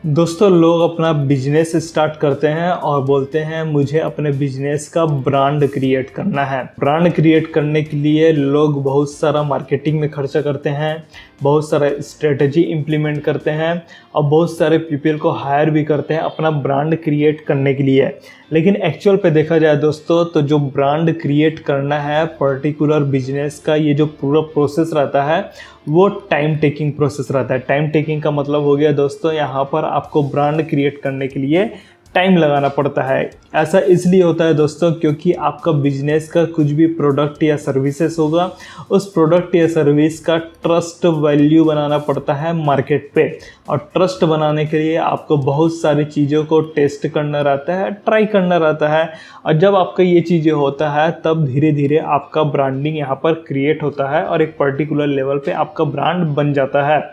दोस्तों, लोग अपना बिजनेस स्टार्ट करते हैं और बोलते हैं मुझे अपने बिजनेस का ब्रांड क्रिएट करना है। ब्रांड क्रिएट करने के लिए लोग बहुत सारा मार्केटिंग में खर्चा करते हैं, बहुत सारा स्ट्रेटजी इम्प्लीमेंट करते हैं और बहुत सारे पीपल को हायर भी करते हैं अपना ब्रांड क्रिएट करने के लिए। लेकिन एक्चुअल पे देखा जाए दोस्तों, तो जो ब्रांड क्रिएट करना है पर्टिकुलर बिजनेस का, ये जो पूरा प्रोसेस रहता है वो टाइम टेकिंग प्रोसेस रहता है। टाइम टेकिंग का मतलब हो गया दोस्तों, यहाँ पर आपको ब्रांड क्रिएट करने के लिए टाइम लगाना पड़ता है। ऐसा इसलिए होता है दोस्तों क्योंकि आपका बिजनेस का कुछ भी प्रोडक्ट या सर्विसेज होगा, उस प्रोडक्ट या सर्विस का ट्रस्ट वैल्यू बनाना पड़ता है मार्केट पे। और ट्रस्ट बनाने के लिए आपको बहुत सारी चीज़ों को टेस्ट करना रहता है, ट्राई करना रहता है। और जब आपका ये चीज़ें होता है तब धीरे धीरे आपका ब्रांडिंग यहाँ पर क्रिएट होता है और एक पर्टिकुलर लेवल पे आपका ब्रांड बन जाता है।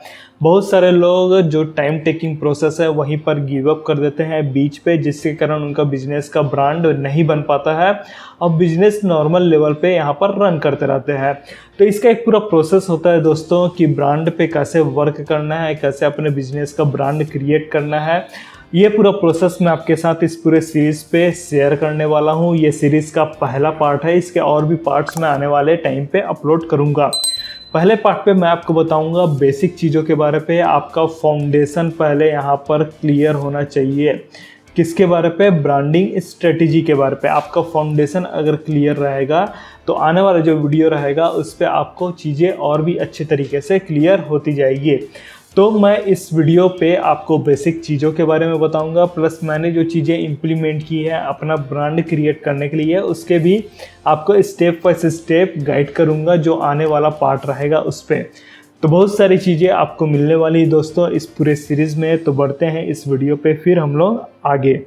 बहुत सारे लोग जो टाइम टेकिंग प्रोसेस है वहीं पर गिव अप कर देते हैं बीच पे, जिसके कारण उनका बिजनेस का ब्रांड नहीं बन पाता है और बिजनेस नॉर्मल लेवल पे यहाँ पर रन करते रहते हैं। तो इसका एक पूरा प्रोसेस होता है दोस्तों कि ब्रांड पे कैसे वर्क करना है, कैसे अपने बिजनेस का ब्रांड क्रिएट करना है। ये पूरा प्रोसेस मैं आपके साथ इस पूरे सीरीज़ पे शेयर करने वाला हूँ। ये सीरीज़ का पहला पार्ट है, इसके और भी पार्ट्स मैं आने वाले टाइम पे अपलोड करूँगा। पहले पार्ट पे मैं आपको बताऊंगा बेसिक चीज़ों के बारे पे। आपका फाउंडेशन पहले यहाँ पर क्लियर होना चाहिए। किसके बारे पे? ब्रांडिंग स्ट्रेटेजी के बारे पे। आपका फाउंडेशन अगर क्लियर रहेगा तो आने वाला जो वीडियो रहेगा उस पर आपको चीज़ें और भी अच्छे तरीके से क्लियर होती जाएगी। तो मैं इस वीडियो पे आपको बेसिक चीज़ों के बारे में बताऊंगा, प्लस मैंने जो चीज़ें इम्प्लीमेंट की है अपना ब्रांड क्रिएट करने के लिए उसके भी आपको स्टेप बाय स्टेप गाइड करूंगा जो आने वाला पार्ट रहेगा उस पर। तो बहुत सारी चीज़ें आपको मिलने वाली दोस्तों इस पूरे सीरीज़ में। तो बढ़ते हैं इस वीडियो पे, फिर हम लोग आगे।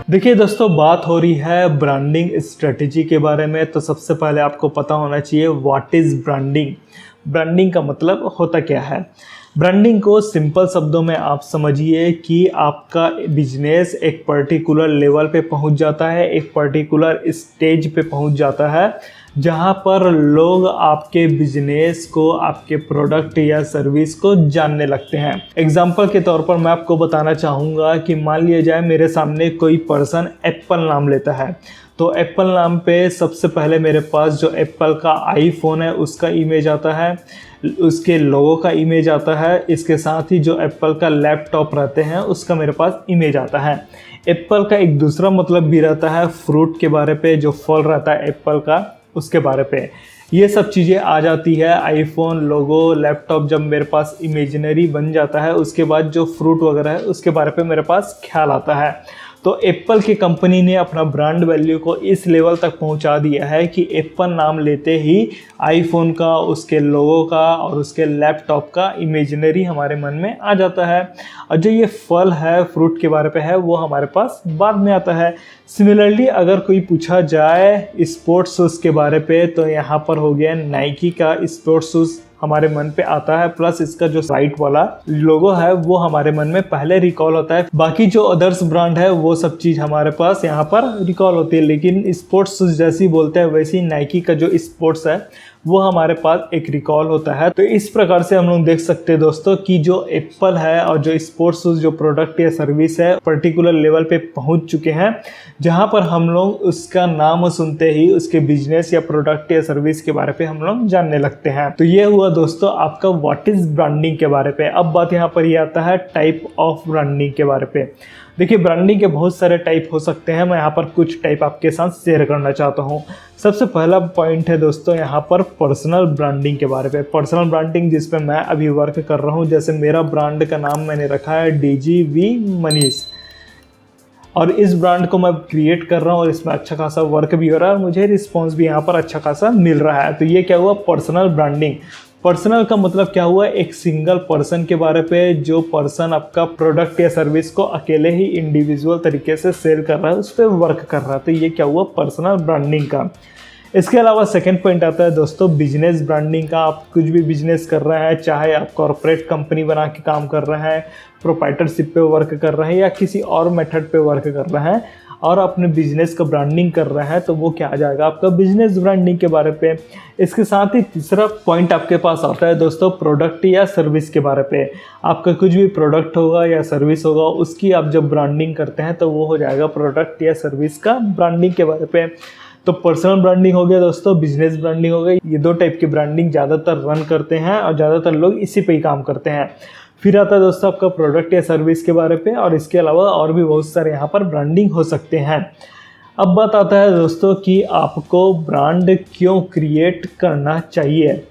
देखिए दोस्तों, बात हो रही है ब्रांडिंग स्ट्रेटेजी के बारे में। तो सबसे पहले आपको पता होना चाहिए व्हाट इज़ ब्रांडिंग। ब्रांडिंग का मतलब होता क्या है। ब्रांडिंग को सिंपल शब्दों में आप समझिए कि आपका बिजनेस एक पर्टिकुलर लेवल पे पहुंच जाता है, एक पर्टिकुलर स्टेज पे पहुंच जाता है जहां पर लोग आपके बिजनेस को, आपके प्रोडक्ट या सर्विस को जानने लगते हैं। एग्जाम्पल के तौर पर मैं आपको बताना चाहूँगा कि मान लिया जाए मेरे सामने कोई पर्सन एप्पल नाम लेता है, तो एप्पल नाम पे सबसे पहले मेरे पास जो एप्पल का आईफोन है उसका इमेज आता है, उसके लोगो का इमेज आता है, इसके साथ ही जो एप्पल का लैपटॉप रहते हैं उसका मेरे पास इमेज आता है। एप्पल का एक दूसरा मतलब भी रहता है फ्रूट के बारे पे, जो फल रहता है एप्पल का उसके बारे पे। ये सब चीज़ें आ जाती है। आईफोन, लोगो, लैपटॉप जब मेरे पास इमेजिनरी बन जाता है उसके बाद जो फ्रूट वगैरह है उसके बारे पे मेरे पास ख्याल आता है। तो एप्पल की कंपनी ने अपना ब्रांड वैल्यू को इस लेवल तक पहुंचा दिया है कि एप्पल नाम लेते ही आईफोन का, उसके लोगो का और उसके लैपटॉप का इमेजिनरी हमारे मन में आ जाता है। और जो ये फल है, फ्रूट के बारे पे है, वो हमारे पास बाद में आता है। सिमिलरली अगर कोई पूछा जाए स्पोर्ट्स शूज़ के बारे पे, तो यहाँ पर हो गया नाइकी का स्पोर्ट्स शूज़ हमारे मन पे आता है, प्लस इसका जो राइट वाला लोगो है वो हमारे मन में पहले रिकॉल होता है। बाकी जो अदर्स ब्रांड है वो सब चीज़ हमारे पास यहाँ पर रिकॉल होती है, लेकिन स्पोर्ट्स शूज़ जैसी बोलते हैं वैसी नाइकी का जो स्पोर्ट्स है वो हमारे पास एक रिकॉल होता है। तो इस प्रकार से हम लोग देख सकते हैं दोस्तों कि जो एप्पल है और जो स्पोर्ट्स शूज़ जो प्रोडक्ट या सर्विस है पर्टिकुलर लेवल पे पहुंच चुके हैं, जहां पर हम लोग उसका नाम सुनते ही उसके बिजनेस या प्रोडक्ट या सर्विस के बारे पे हम लोग जानने लगते हैं। तो ये हुआ दोस्तों आपका व्हाट इज ब्रांडिंग के बारे पे। अब बात यहाँ पर ये आता है टाइप ऑफ ब्रांडिंग के बारे पे। देखिए, ब्रांडिंग के बहुत सारे टाइप हो सकते हैं, मैं यहाँ पर कुछ टाइप आपके साथ शेयर करना चाहता हूँ। सबसे पहला पॉइंट है दोस्तों यहाँ पर पर्सनल ब्रांडिंग के बारे पे। पर्सनल ब्रांडिंग जिस पे मैं अभी वर्क कर रहा हूँ, जैसे मेरा ब्रांड का नाम मैंने रखा है DGV मनीष, और इस ब्रांड को मैं क्रिएट कर रहा हूँ और इसमें अच्छा खासा वर्क भी हो रहा है और मुझे रिस्पॉन्स भी यहाँ पर अच्छा खासा मिल रहा है। तो ये क्या हुआ? Personal branding. पर्सनल का मतलब क्या हुआ? एक सिंगल पर्सन के बारे पे, जो पर्सन आपका प्रोडक्ट या सर्विस को अकेले ही इंडिविजुअल तरीके से सेल कर रहा है, उस पर वर्क कर रहा है। तो ये क्या हुआ? पर्सनल ब्रांडिंग का। इसके अलावा सेकंड पॉइंट आता है दोस्तों बिजनेस ब्रांडिंग का। आप कुछ भी बिजनेस कर रहे हैं, चाहे आप कॉर्पोरेट कंपनी बना के काम कर रहे हैं, प्रोप्राइटरशिप पे वर्क कर रहे हैं या किसी और मेथड पे वर्क कर रहे हैं, और अपने बिजनेस का ब्रांडिंग कर रहे हैं तो वो क्या आ जाएगा आपका बिजनेस ब्रांडिंग के बारे पे। इसके साथ ही तीसरा पॉइंट आपके पास आता है दोस्तों प्रोडक्ट या सर्विस के बारे पे। आपका कुछ भी प्रोडक्ट होगा या सर्विस होगा उसकी आप जब ब्रांडिंग करते हैं तो वो हो जाएगा प्रोडक्ट या सर्विस का ब्रांडिंग के बारे पे। तो पर्सनल ब्रांडिंग हो गया दोस्तों, बिजनेस ब्रांडिंग हो गई, ये दो टाइप की ब्रांडिंग ज़्यादातर रन करते हैं और ज़्यादातर लोग इसी पे ही काम करते हैं। फिर आता है दोस्तों आपका प्रोडक्ट या सर्विस के बारे पे, और इसके अलावा और भी बहुत सारे यहाँ पर ब्रांडिंग हो सकते हैं। अब बात आता है दोस्तों कि आपको ब्रांड क्यों क्रिएट करना चाहिए।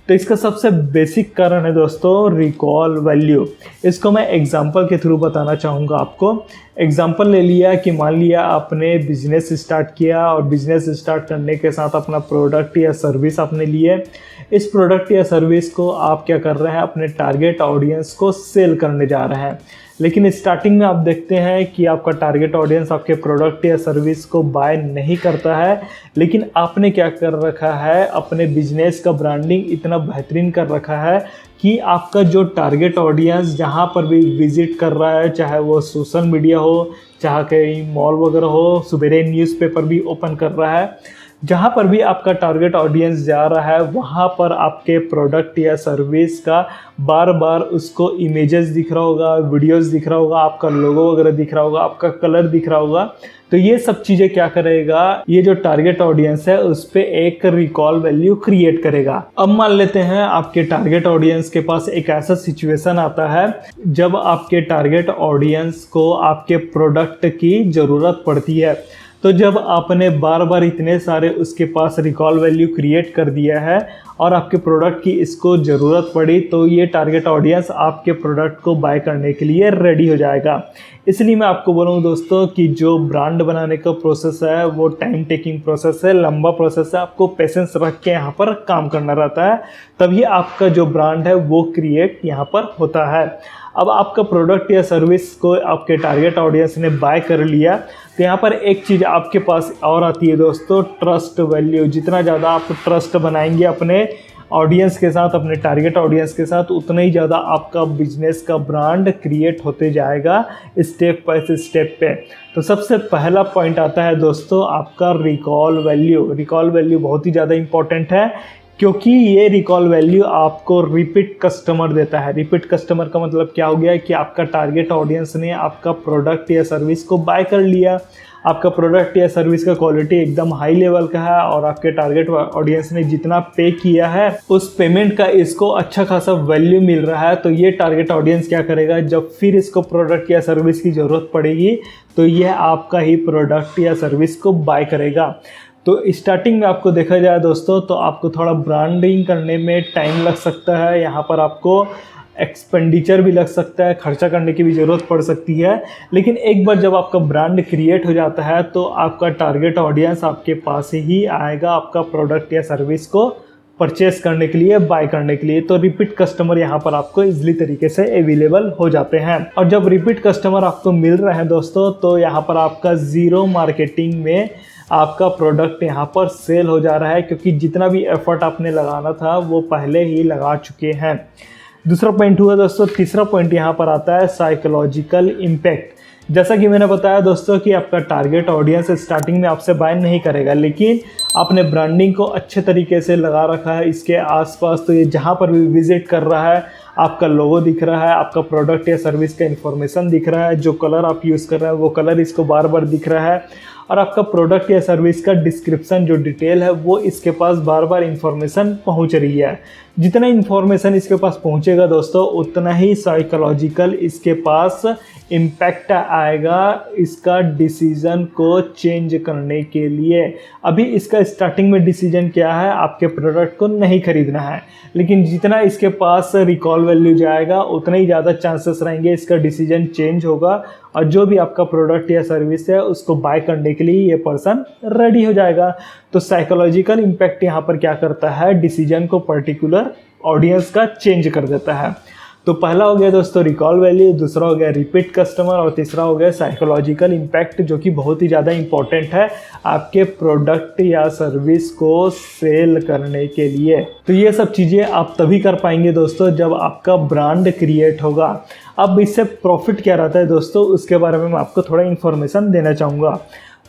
तो इसका सबसे बेसिक कारण है दोस्तों रिकॉल वैल्यू। इसको मैं एग्जांपल के थ्रू बताना चाहूँगा आपको। एग्जांपल ले लिया कि मान लिया आपने बिजनेस स्टार्ट किया और बिजनेस स्टार्ट करने के साथ अपना प्रोडक्ट या सर्विस आपने लिए। इस प्रोडक्ट या सर्विस को आप क्या कर रहे हैं, अपने टारगेट ऑडियंस को सेल करने जा रहे हैं। लेकिन स्टार्टिंग में आप देखते हैं कि आपका टारगेट ऑडियंस आपके प्रोडक्ट या सर्विस को बाय नहीं करता है, लेकिन आपने क्या कर रखा है, अपने बिजनेस का ब्रांडिंग इतना बेहतरीन कर रखा है कि आपका जो टारगेट ऑडियंस जहाँ पर भी विजिट कर रहा है, चाहे वो सोशल मीडिया हो, चाहे कहीं मॉल वगैरह हो, सवेरे न्यूज़पेपर भी ओपन कर रहा है, जहाँ पर भी आपका टारगेट ऑडियंस जा रहा है वहाँ पर आपके प्रोडक्ट या सर्विस का बार बार उसको इमेजेस दिख रहा होगा, वीडियोस दिख रहा होगा, आपका लोगो वगैरह दिख रहा होगा, आपका कलर दिख रहा होगा। तो ये सब चीज़ें क्या करेगा, ये जो टारगेट ऑडियंस है उस पर एक रिकॉल वैल्यू क्रिएट करेगा। अब मान लेते हैं आपके टारगेट ऑडियंस के पास एक ऐसा सिचुएशन आता है जब आपके टारगेट ऑडियंस को आपके प्रोडक्ट की ज़रूरत पड़ती है। तो जब आपने बार बार इतने सारे उसके पास रिकॉल वैल्यू क्रिएट कर दिया है और आपके प्रोडक्ट की इसको ज़रूरत पड़ी, तो ये टारगेट ऑडियंस आपके प्रोडक्ट को बाय करने के लिए रेडी हो जाएगा। इसलिए मैं आपको बोलूँ दोस्तों कि जो ब्रांड बनाने का प्रोसेस है वो टाइम टेकिंग प्रोसेस है, लंबा प्रोसेस है। आपको पेशेंस रख के यहाँ पर काम करना रहता है, तभी आपका जो ब्रांड है वो क्रिएट यहाँ पर होता है। अब आपका प्रोडक्ट या सर्विस को आपके टारगेट ऑडियंस ने बाय कर लिया, तो यहाँ पर एक चीज़ आपके पास और आती है दोस्तों, ट्रस्ट वैल्यू। जितना ज़्यादा आप ट्रस्ट बनाएंगे अपने ऑडियंस के साथ, अपने टारगेट ऑडियंस के साथ, उतना ही ज़्यादा आपका बिजनेस का ब्रांड क्रिएट होते जाएगा स्टेप बाय स्टेप पे। तो सबसे पहला पॉइंट आता है दोस्तों आपका रिकॉल वैल्यू। रिकॉल वैल्यू बहुत ही ज़्यादा इंपॉर्टेंट है, क्योंकि ये रिकॉल वैल्यू आपको रिपीट कस्टमर देता है। रिपीट कस्टमर का मतलब क्या हो गया कि आपका टारगेट ऑडियंस ने आपका प्रोडक्ट या सर्विस को बाय कर लिया, आपका प्रोडक्ट या सर्विस का क्वालिटी एकदम हाई लेवल का है और आपके टारगेट ऑडियंस ने जितना पे किया है उस पेमेंट का इसको अच्छा खासा वैल्यू मिल रहा है। तो ये टारगेट ऑडियंस क्या करेगा, जब फिर इसको प्रोडक्ट या सर्विस की ज़रूरत पड़ेगी तो यह आपका ही प्रोडक्ट या सर्विस को बाय करेगा। तो स्टार्टिंग में आपको देखा जाए दोस्तों तो आपको थोड़ा ब्रांडिंग करने में टाइम लग सकता है, यहाँ पर आपको एक्सपेंडिचर भी लग सकता है, खर्चा करने की भी ज़रूरत पड़ सकती है। लेकिन एक बार जब आपका ब्रांड क्रिएट हो जाता है तो आपका टारगेट ऑडियंस आपके पास ही आएगा आपका प्रोडक्ट या सर्विस को परचेस करने के लिए, बाय करने के लिए। तो रिपीट कस्टमर यहाँ पर आपको इजीली तरीके से अवेलेबल हो जाते हैं। और जब रिपीट कस्टमर आपको मिल रहे हैं दोस्तों तो यहाँ पर आपका ज़ीरो मार्केटिंग में आपका प्रोडक्ट यहाँ पर सेल हो जा रहा है, क्योंकि जितना भी एफर्ट आपने लगाना था वो पहले ही लगा चुके हैं। दूसरा पॉइंट हुआ दोस्तों, तीसरा पॉइंट यहाँ पर आता है साइकोलॉजिकल इम्पैक्ट। जैसा कि मैंने बताया दोस्तों कि आपका टारगेट ऑडियंस स्टार्टिंग में आपसे बाय नहीं करेगा, लेकिन आपने ब्रांडिंग को अच्छे तरीके से लगा रखा है इसके आसपास, तो ये जहाँ पर भी विजिट कर रहा है आपका लोगो दिख रहा है, आपका प्रोडक्ट या सर्विस का इन्फॉर्मेशन दिख रहा है, जो कलर आप यूज़ कर रहे हैं वो कलर इसको बार बार दिख रहा है, और आपका प्रोडक्ट या सर्विस का डिस्क्रिप्शन जो डिटेल है वो इसके पास बार बार इन्फॉर्मेशन पहुंच रही है। जितना इन्फॉर्मेशन इसके पास पहुंचेगा दोस्तों उतना ही साइकोलॉजिकल इसके पास इम्पैक्ट आएगा इसका डिसीजन को चेंज करने के लिए। अभी इसका स्टार्टिंग में डिसीजन क्या है, आपके प्रोडक्ट को नहीं खरीदना है, लेकिन जितना इसके पास रिकॉल वैल्यू जाएगा उतना ही ज़्यादा चांसेस रहेंगे इसका डिसीजन चेंज होगा, और जो भी आपका प्रोडक्ट या सर्विस है उसको बाय करने के लिए ये पर्सन रेडी हो जाएगा। तो साइकोलॉजिकल इम्पैक्ट यहाँ पर क्या करता है, डिसीजन को पर्टिकुलर ऑडियंस का चेंज कर देता है। तो पहला हो गया दोस्तों रिकॉल वैल्यू, दूसरा हो गया रिपीट कस्टमर, और तीसरा हो गया साइकोलॉजिकल इम्पैक्ट, जो कि बहुत ही ज़्यादा इंपॉर्टेंट है आपके प्रोडक्ट या सर्विस को सेल करने के लिए। तो ये सब चीज़ें आप तभी कर पाएंगे दोस्तों जब आपका ब्रांड क्रिएट होगा। अब इससे प्रॉफिट क्या रहता है दोस्तों, उसके बारे में मैं आपको थोड़ा इन्फॉर्मेशन देना चाहूँगा।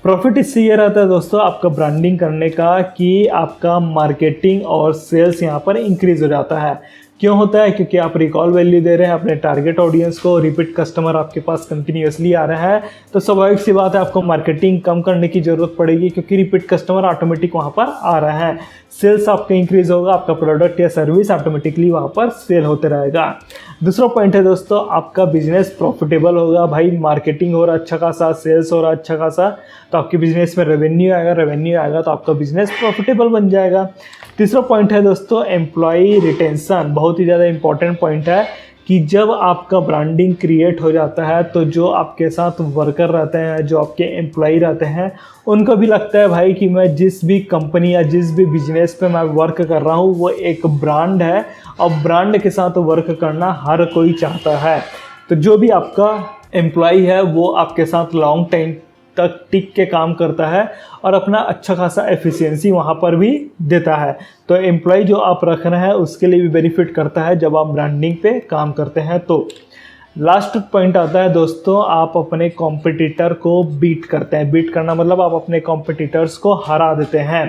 प्रॉफिट इससे ये रहता है दोस्तों आपका ब्रांडिंग करने का कि आपका मार्केटिंग और सेल्स यहाँ पर इंक्रीज हो जाता है। क्यों होता है? क्योंकि आप रिकॉल वैल्यू दे रहे हैं अपने टारगेट ऑडियंस को, रिपीट कस्टमर आपके पास कंटिन्यूसली आ रहा है, तो स्वाभाविक सी बात है आपको मार्केटिंग कम करने की ज़रूरत पड़ेगी क्योंकि रिपीट कस्टमर ऑटोमेटिक वहाँ पर आ रहा है। सेल्स आपका इंक्रीज होगा, आपका प्रोडक्ट या सर्विस ऑटोमेटिकली वहाँ पर सेल होते रहेगा। दूसरा पॉइंट है दोस्तों आपका बिजनेस प्रॉफिटेबल होगा। भाई मार्केटिंग हो रहा अच्छा खासा, सेल्स हो रहा अच्छा खासा, तो आपके बिजनेस में रेवेन्यू आएगा तो आपका बिजनेस प्रॉफिटेबल बन जाएगा। तीसरा पॉइंट है दोस्तों एम्प्लॉय रिटेंशन, बहुत ही ज़्यादा इंपॉर्टेंट पॉइंट है कि जब आपका ब्रांडिंग क्रिएट हो जाता है तो जो आपके साथ वर्कर रहते हैं, जो आपके एम्प्लॉय रहते हैं, उनको भी लगता है भाई कि मैं जिस भी कंपनी या जिस भी बिजनेस पे मैं वर्क कर रहा हूँ वो एक ब्रांड है और ब्रांड के साथ वर्क करना हर कोई चाहता है। तो जो भी आपका एम्प्लॉय है वो आपके साथ लॉन्ग टाइम तक टिक के काम करता है और अपना अच्छा खासा एफिशिएंसी वहाँ पर भी देता है। तो एम्प्लॉय जो आप रख रहे हैं उसके लिए भी बेनिफिट करता है जब आप ब्रांडिंग पे काम करते हैं। तो लास्ट पॉइंट आता है दोस्तों आप अपने कॉम्पिटिटर को बीट करते हैं। बीट करना मतलब आप अपने कॉम्पिटिटर्स को हरा देते हैं।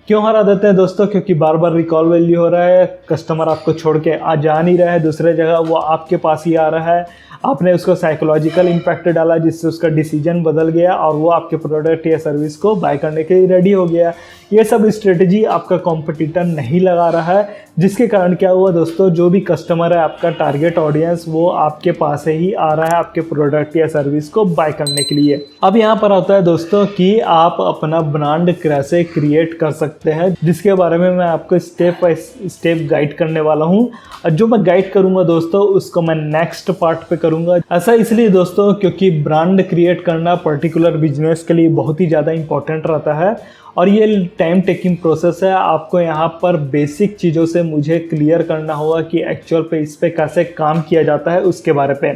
क्यों हरा देते हैं दोस्तों? क्योंकि बार बार रिकॉल वैल्यू हो रहा है, कस्टमर आपको छोड़ के जा नहीं रहा है दूसरे जगह, वो आपके पास ही आ रहा है। आपने उसको साइकोलॉजिकल इम्पैक्ट डाला जिससे उसका डिसीजन बदल गया और वो आपके प्रोडक्ट या सर्विस को बाय करने के लिए रेडी हो गया। ये सब स्ट्रेटजी आपका कॉम्पिटिटर नहीं लगा रहा है, जिसके कारण क्या हुआ दोस्तों, जो भी कस्टमर है आपका टारगेट ऑडियंस वो आपके पास ही आ रहा है आपके प्रोडक्ट या सर्विस को बाय करने के लिए। अब यहाँ पर आता है दोस्तों कि आप अपना ब्रांड कैसे क्रिएट कर सकते हैं, जिसके बारे में मैं आपको स्टेप बाय स्टेप गाइड करने वाला हूँ। और जो मैं गाइड करूँगा दोस्तों उसको मैं नेक्स्ट पार्ट पे करूँगा। ऐसा इसलिए दोस्तों क्योंकि ब्रांड क्रिएट करना पर्टिकुलर बिजनेस के लिए बहुत ही ज़्यादा इंपॉर्टेंट रहता है और ये टाइम टेकिंग प्रोसेस है। आपको यहाँ पर बेसिक चीज़ों से मुझे क्लियर करना होगा कि एक्चुअल पे इस पे कैसे काम किया जाता है उसके बारे पे।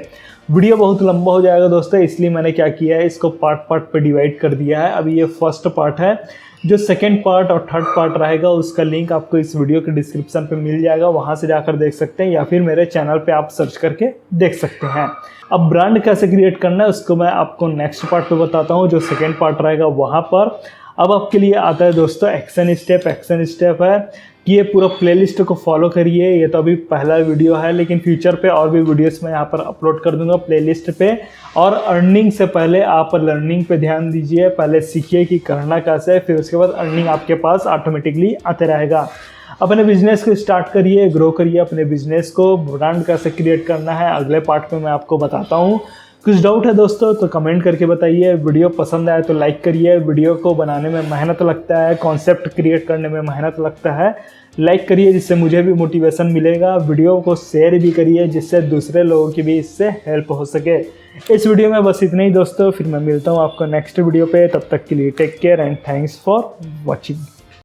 वीडियो बहुत लंबा हो जाएगा दोस्तों, इसलिए मैंने क्या किया है इसको पार्ट पे डिवाइड कर दिया है। अभी ये फर्स्ट पार्ट है। जो सेकेंड पार्ट और थर्ड पार्ट रहेगा उसका लिंक आपको इस वीडियो के डिस्क्रिप्शन पे मिल जाएगा, वहाँ से जाकर देख सकते हैं या फिर मेरे चैनल पे आप सर्च करके देख सकते हैं। अब ब्रांड कैसे क्रिएट करना है उसको मैं आपको नेक्स्ट पार्ट पे बताता हूँ, जो सेकेंड पार्ट रहेगा वहाँ पर। अब आपके लिए आता है दोस्तों एक्शन स्टेप है कि ये पूरा प्लेलिस्ट को फॉलो करिए। ये तो अभी पहला वीडियो है लेकिन फ्यूचर पे और भी वीडियोस मैं यहाँ पर अपलोड कर दूंगा प्लेलिस्ट पे। और अर्निंग से पहले आप लर्निंग पे ध्यान दीजिए, पहले सीखिए कि करना कैसे है, फिर उसके बाद अर्निंग आपके पास ऑटोमेटिकली आते रहेगा। अपने बिजनेस को स्टार्ट करिए, ग्रो करिए अपने बिजनेस को। ब्रांड कैसे क्रिएट करना है अगले पार्ट में मैं आपको बताता हूँ। कुछ डाउट है दोस्तों तो कमेंट करके बताइए। वीडियो पसंद आए तो लाइक करिए। वीडियो को बनाने में मेहनत लगता है, कॉन्सेप्ट क्रिएट करने में मेहनत लगता है, लाइक करिए जिससे मुझे भी मोटिवेशन मिलेगा। वीडियो को शेयर भी करिए जिससे दूसरे लोगों की भी इससे हेल्प हो सके। इस वीडियो में बस इतना ही दोस्तों, फिर मैं मिलता हूँ आपको नेक्स्ट वीडियो पे। तब तक के लिए take care and thanks for watching.